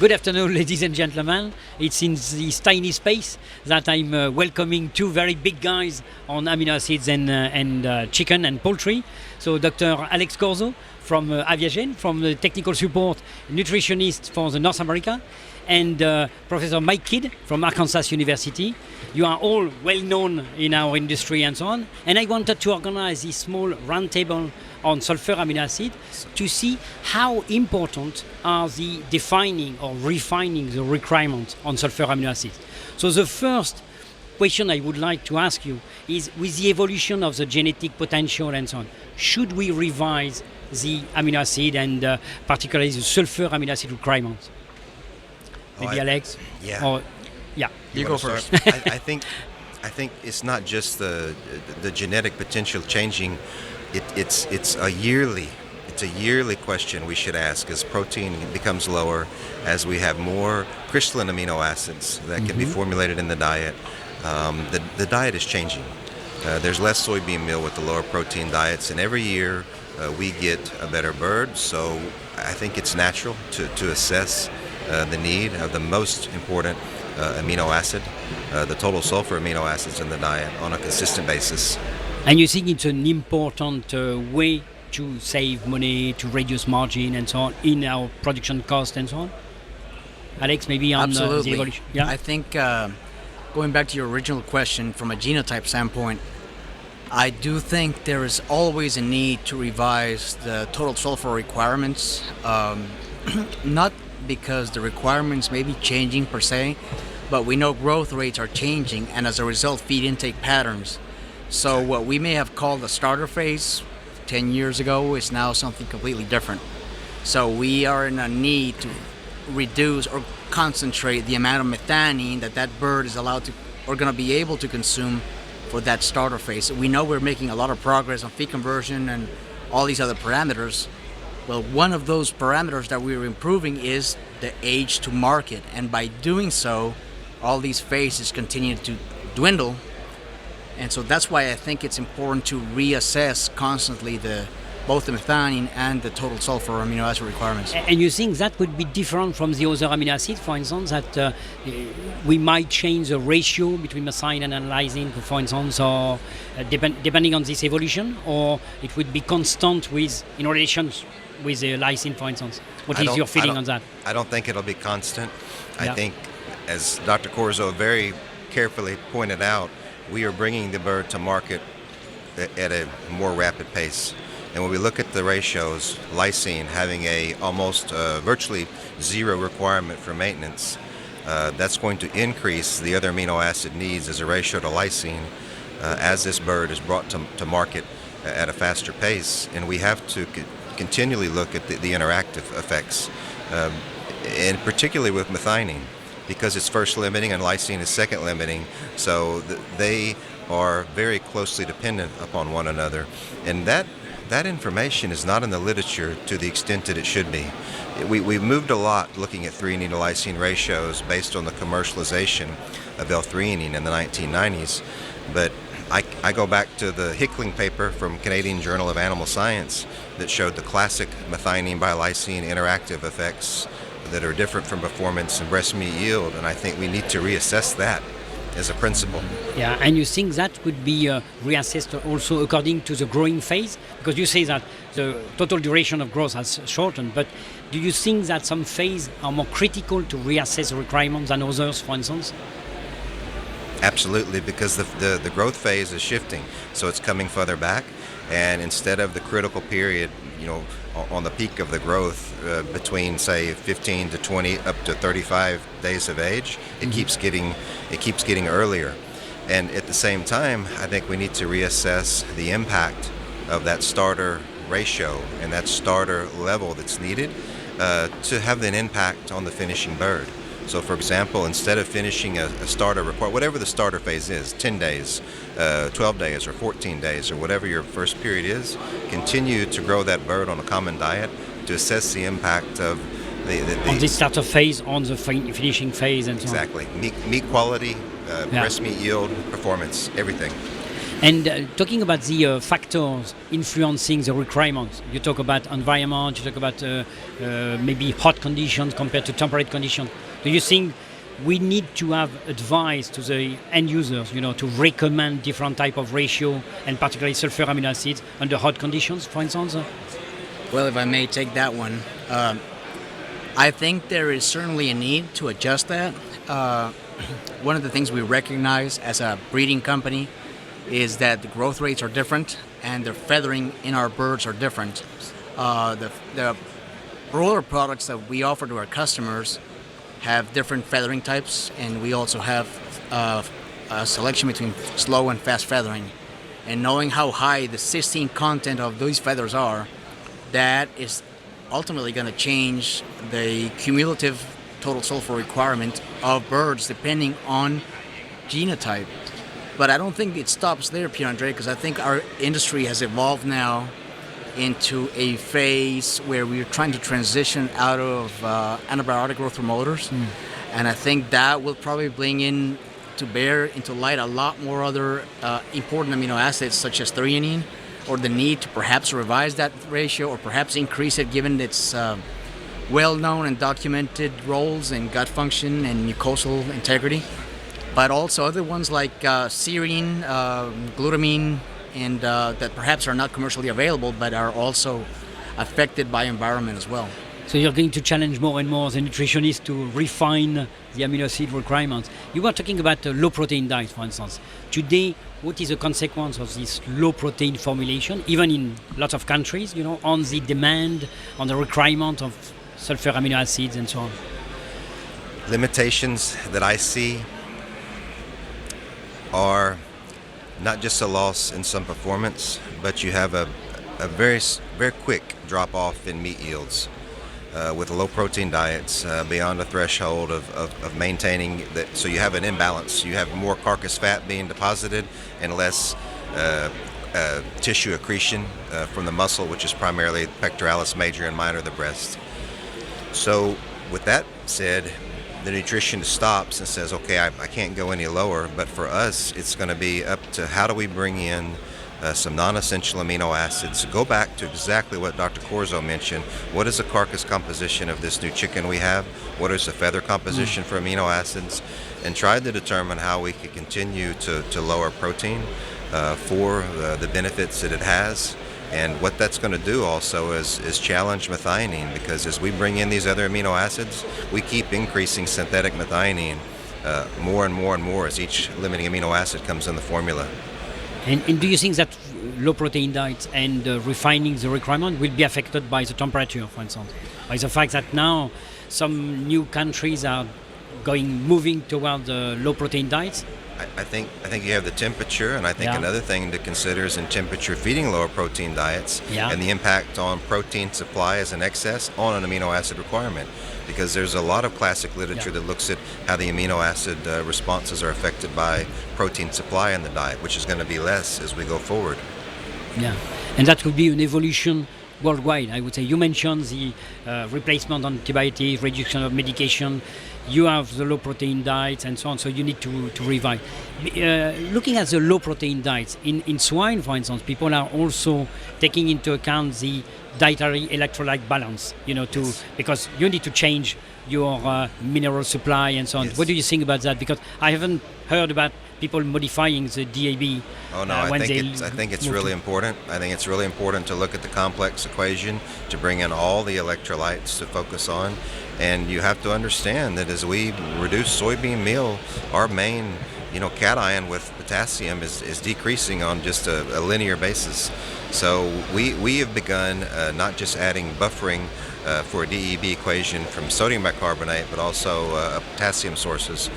Good afternoon, ladies and gentlemen. It's in this tiny space that I'm welcoming two very big guys on amino acids and chicken and poultry. So Dr. Alex CORZO from Aviagen, from the technical support nutritionist for the North America, and Professor Mike KIDD from Arkansas University. You are all well known in our industry and so on. And I wanted to organize this small roundtable on sulfur amino acid to see how important are the defining or refining the requirements on sulfur amino acids. So the first question I would like to ask you is, with the evolution of the genetic potential and so on, should we revise the amino acid and particularly the sulfur amino acid requirements? Maybe Alex? Yeah. Or, yeah. You go first. I think it's not just the genetic potential changing. It's a yearly question we should ask as protein becomes lower, as we have more crystalline amino acids that can be formulated in the diet. The diet is changing. There's less soybean meal with the lower protein diets, and every year we get a better bird. So I think it's natural to assess the need of the most important amino acid, the total sulfur amino acids in the diet on a consistent basis. And you think it's an important way to save money, to reduce margin and so on in our production cost and so on? Alex, maybe on the evolution? Yeah? I think going back to your original question from a genotype standpoint, I do think there is always a need to revise the total sulfur requirements, not because the requirements may be changing per se, but we know growth rates are changing, and as a result, feed intake patterns. So what we may have called the starter phase 10 years ago is now something completely different. So we are in a need to reduce or concentrate the amount of methionine that bird is allowed to, or going to be able to consume for that starter phase. We know we're making a lot of progress on feed conversion and all these other parameters. Well, one of those parameters that we're improving is the age to market. And by doing so, all these phases continue to dwindle. And so that's why I think it's important to reassess constantly both the methionine and the total sulfur amino acid requirements. And you think that would be different from the other amino acids, for instance, that we might change the ratio between methionine and lysine, for instance, or depending on this evolution, or it would be constant in relation with the lysine, for instance? What is your feeling on that? I don't think it'll be constant. I think, as Dr. CORZO very carefully pointed out, we are bringing the bird to market at a more rapid pace. And when we look at the ratios, lysine having a almost virtually zero requirement for maintenance, that's going to increase the other amino acid needs as a ratio to lysine as this bird is brought to market at a faster pace. And we have to continually look at the interactive effects, and particularly with methionine, because it's first limiting and lysine is second limiting. So they are very closely dependent upon one another. And that information is not in the literature to the extent that it should be. We've moved a lot looking at threonine to lysine ratios based on the commercialization of L-threonine in the 1990s. But I go back to the Hickling paper from Canadian Journal of Animal Science that showed the classic methionine by lysine interactive effects that are different from performance and breast meat yield, and I think we need to reassess that as a principle. Yeah, and you think that could be reassessed also according to the growing phase? Because you say that the total duration of growth has shortened, but do you think that some phases are more critical to reassess the requirements than others, for instance? Absolutely, because the growth phase is shifting, so it's coming further back, and instead of the critical period, on the peak of the growth between say 15 to 20 up to 35 days of age, it keeps getting earlier. And at the same time, I think we need to reassess the impact of that starter ratio and that starter level that's needed to have an impact on the finishing bird. So for example, instead of finishing a starter report, whatever the starter phase is, 10 days, 12 days, or 14 days, or whatever your first period is, continue to grow that bird on a common diet to assess the impact of on the starter phase, on the finishing phase, and so exactly. Meat quality, breast meat yield, performance, everything. And talking about the factors influencing the requirements, you talk about environment, you talk about maybe hot conditions compared to temperate conditions. Do you think we need to have advice to the end users, to recommend different type of ratio and particularly sulfur amino acids under hot conditions, for instance? Well, if I may take that one, I think there is certainly a need to adjust that. One of the things we recognize as a breeding company is that the growth rates are different and the feathering in our birds are different. The broiler products that we offer to our customers have different feathering types, and we also have a selection between slow and fast feathering. And knowing how high the cysteine content of those feathers are, that is ultimately going to change the cumulative total sulfur requirement of birds depending on genotype. But I don't think it stops there, Pierre-Andre, because I think our industry has evolved now into a phase where we're trying to transition out of antibiotic growth promoters. And I think that will probably bring in to bear into light a lot more other important amino acids such as threonine, or the need to perhaps revise that ratio or perhaps increase it given its well-known and documented roles in gut function and mucosal integrity. But also other ones like serine, glutamine, and that perhaps are not commercially available but are also affected by environment as well. So you're going to challenge more and more the nutritionists to refine the amino acid requirements. You were talking about low protein diet, for instance. Today, what is the consequence of this low protein formulation, even in lots of countries, on the demand, on the requirement of sulfur amino acids and so on? Limitations that I see are not just a loss in some performance, but you have a very, very quick drop off in meat yields with low protein diets beyond a threshold of maintaining that. So you have an imbalance. You have more carcass fat being deposited and less tissue accretion from the muscle, which is primarily pectoralis major and minor, the breast. So with that said, the nutritionist stops and says, okay, I can't go any lower, but for us, it's going to be up to how do we bring in some non-essential amino acids. Go back to exactly what Dr. CORZO mentioned. What is the carcass composition of this new chicken we have? What is the feather composition for amino acids? And try to determine how we can continue to lower protein for the benefits that it has. And what that's going to do also is challenge methionine, because as we bring in these other amino acids, we keep increasing synthetic methionine more and more and more as each limiting amino acid comes in the formula. And do you think that low protein diets and refining the requirement will be affected by the temperature, for instance? By the fact that now some new countries are moving toward low protein diets? I think you have the temperature, and I think another thing to consider is in temperature feeding lower protein diets and the impact on protein supply as an excess on an amino acid requirement, because there's a lot of classic literature that looks at how the amino acid responses are affected by protein supply in the diet, which is going to be less as we go forward. Yeah, and that would be an evolution worldwide, I would say. You mentioned the replacement on antibiotics, reduction of medication. You have the low protein diets and so on, so you need to revive. Looking at the low protein diets, in swine, for instance, people are also taking into account the dietary electrolyte balance, because you need to change your mineral supply and so on. Yes. What do you think about that? Because I haven't heard about people modifying the DAB. Oh no, I think it's really important. I think it's really important to look at the complex equation, to bring in all the electrolytes to focus on. And you have to understand that as we reduce soybean meal, our main cation with potassium is decreasing on just a linear basis. So we have begun not just adding buffering for a DEB equation from sodium bicarbonate, but also potassium sources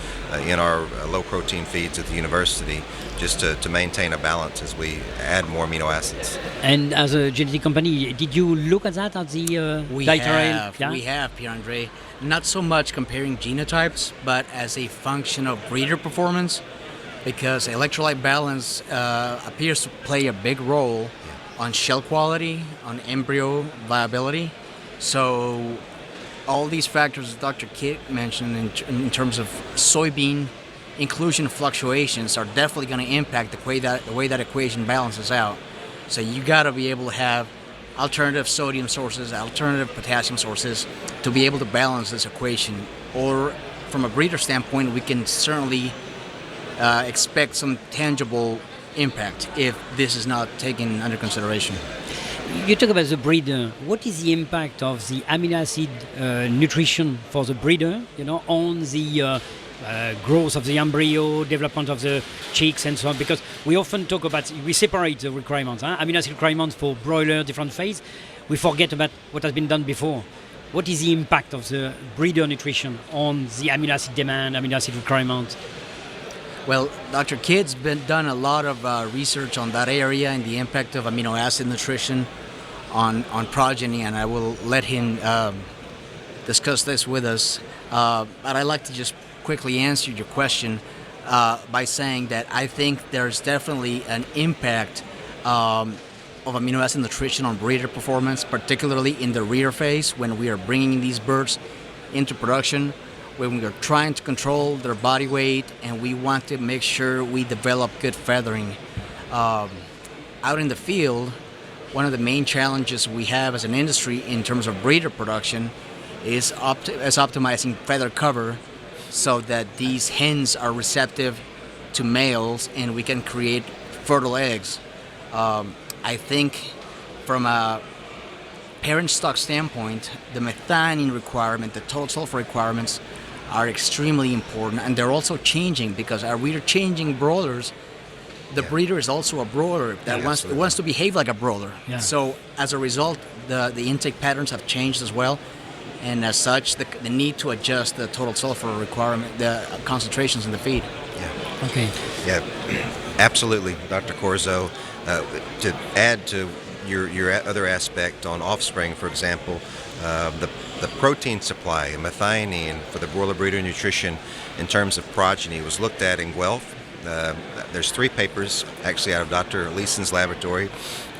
in our low protein feeds at the university, just to maintain a balance as we add more amino acids. And as a genetic company, did you look at that, at the dietary? We have, Pierre-Andre. Not so much comparing genotypes, but as a function of breeder performance, because electrolyte balance appears to play a big role on shell quality, on embryo viability. So all these factors Dr. KIDD mentioned in terms of soybean inclusion fluctuations are definitely going to impact the way that equation balances out. So you got to be able to have alternative sodium sources, alternative potassium sources to be able to balance this equation. Or from a breeder standpoint, we can certainly expect some tangible impact if this is not taken under consideration. You talk about the breeder. What is the impact of the amino acid nutrition for the breeder, on the growth of the embryo, development of the chicks, and so on? Because we often talk about, we separate the requirements, amino acid requirements for broiler, different phase. We forget about what has been done before. What is the impact of the breeder nutrition on the amino acid demand, amino acid requirement? Well, Dr. Kidd's done a lot of research on that area and the impact of amino acid nutrition on progeny, and I will let him discuss this with us. But I'd like to just quickly answer your question by saying that I think there's definitely an impact of amino acid nutrition on breeder performance, particularly in the rear phase when we are bringing these birds into production, when we are trying to control their body weight and we want to make sure we develop good feathering. Out in the field, one of the main challenges we have as an industry in terms of breeder production is optimizing feather cover so that these hens are receptive to males and we can create fertile eggs. I think from a parent stock standpoint, the methionine requirement, the total sulfur requirements are extremely important, and they're also changing because as we are changing broilers, the breeder is also a broiler that wants to behave like a broiler. Yeah. So as a result, the intake patterns have changed as well, and as such, the need to adjust the total sulfur requirement, the concentrations in the feed. Yeah. Okay. Yeah, absolutely, Dr. CORZO. To add to your other aspect on offspring, for example, the protein supply, methionine for the broiler breeder nutrition in terms of progeny was looked at in Guelph. There's 3 papers actually out of Dr. Leeson's laboratory,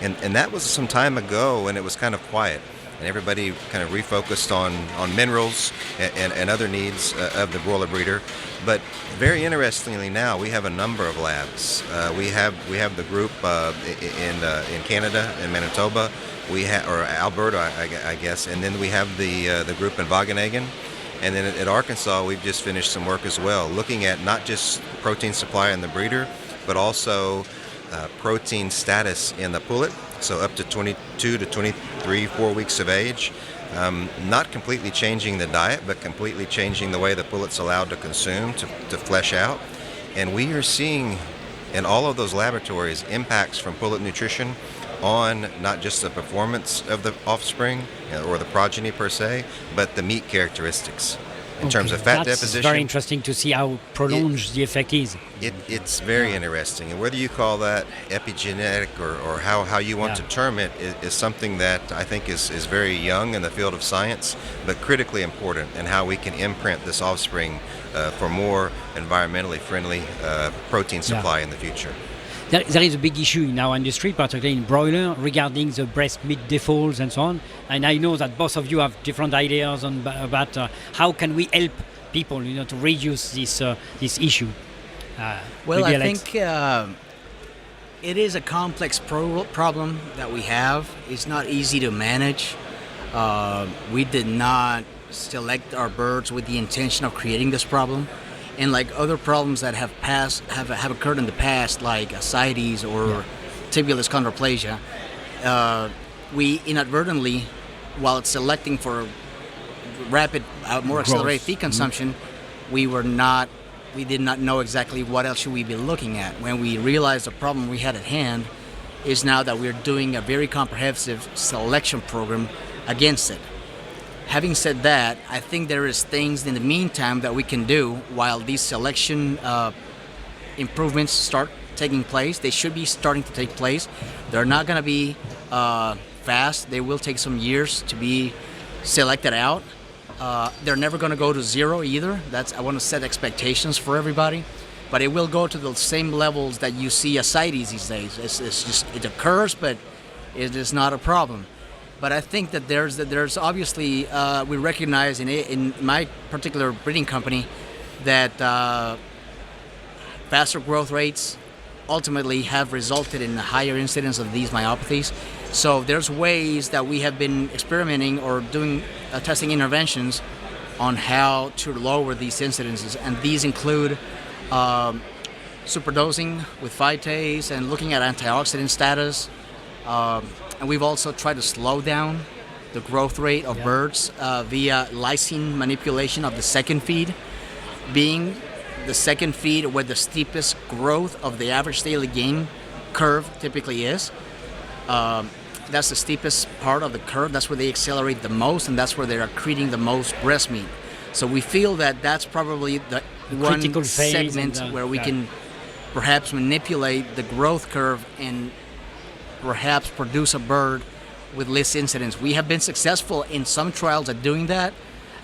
and that was some time ago, and it was kind of quiet, and everybody kind of refocused on minerals and other needs of the broiler breeder. But very interestingly, now we have a number of labs. We have the group in Canada, in Manitoba, or Alberta, I guess, and then we have the group in Wageningen. And then at Arkansas, we've just finished some work as well, looking at not just protein supply in the breeder, but also protein status in the pullet, so up to 22 to 23, 4 weeks of age. Not completely changing the diet, but completely changing the way the pullet's allowed to consume, to flesh out. And we are seeing in all of those laboratories impacts from pullet nutrition on not just the performance of the offspring or the progeny per se, but the meat characteristics in terms of fat deposition. It's very interesting to see how prolonged the effect is. It's very interesting, and whether you call that epigenetic or how you want to term it is something that I think is very young in the field of science, but critically important in how we can imprint this offspring for more environmentally friendly protein supply in the future. There is a big issue in our industry, particularly in broiler, regarding the breast meat defalls and so on. And I know that both of you have different ideas about how can we help people, to reduce this issue. Well, I think it is a complex problem that we have. It's not easy to manage. We did not select our birds with the intention of creating this problem. And like other problems that have occurred in the past, like ascites or tibialis chondroplasia, we inadvertently, while selecting for rapid, more accelerated feed consumption, we did not know exactly what else should we be looking at. When we realized the problem we had at hand is now that we're doing a very comprehensive selection program against it. Having said that, I think there is things in the meantime that we can do while these selection improvements start taking place. They should be starting to take place. They're not going to be fast. They will take some years to be selected out. They're never going to go to zero either. I want to set expectations for everybody. But it will go to the same levels that you see ascites these days. It occurs, but it is not a problem. But I think that there's obviously, we recognize in my particular breeding company that faster growth rates ultimately have resulted in a higher incidence of these myopathies. So there's ways that we have been experimenting or doing testing interventions on how to lower these incidences, and these include superdosing with phytase and looking at antioxidant status. And we've also tried to slow down the growth rate of birds via lysine manipulation of the second feed, being the second feed where the steepest growth of the average daily gain curve typically is. That's the steepest part of the curve. That's where they accelerate the most, and that's where they're accreting the most breast meat. So we feel that that's probably the one segment where we can perhaps manipulate the growth curve and perhaps produce a bird with less incidence. We have been successful in some trials at doing that.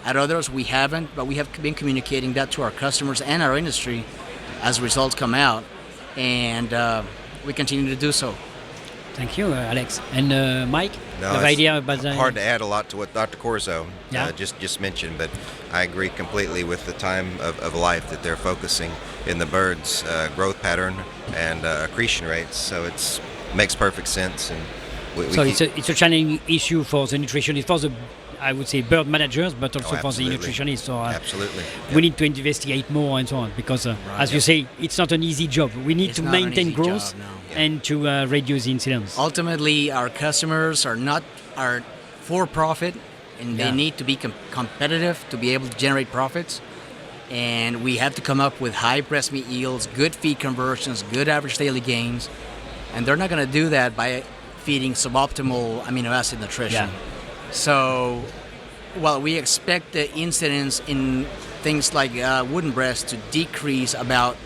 At others, we haven't, but we have been communicating that to our customers and our industry as results come out, and we continue to do so. Thank you, Alex. And Mike, No, you have it's idea about the... hard to add a lot to what Dr. CORZO Yeah. just mentioned, but I agree completely with the time of life that they're focusing in the birds' growth pattern and accretion rates. So it makes perfect sense. And So it's a challenging issue for the nutritionists, for the, I would say, bird managers, but also for the nutritionists. So absolutely. we need to investigate more and so on, because as you say, it's not an easy job. We need to maintain growth and to reduce the incidence. Ultimately, our customers are for profit, and they need to be competitive to be able to generate profits. And we have to come up with high breast meat yields, good feed conversions, good average daily gains, and they're not going to do that by feeding suboptimal amino acid nutrition. So, while we expect the incidence in things like wooden breast to decrease about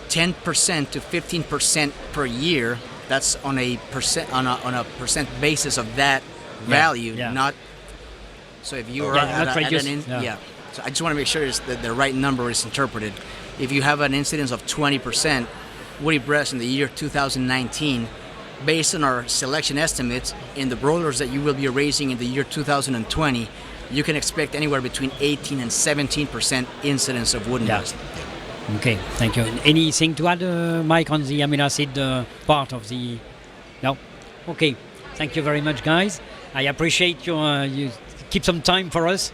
10% to 15% per year, that's on a percent basis of that value, not. So if you are So I just want to make sure that the right number is interpreted. If you have an incidence of 20% woody breast in the year 2019, based on our selection estimates in the broilers that you will be raising in the year 2020, you can expect anywhere between 18 and 17% incidence of wooden breast. Okay, thank you. Anything to add, Mike, on the amino acid part of the... No? Okay, thank you very much, guys. I appreciate you keep some time for us.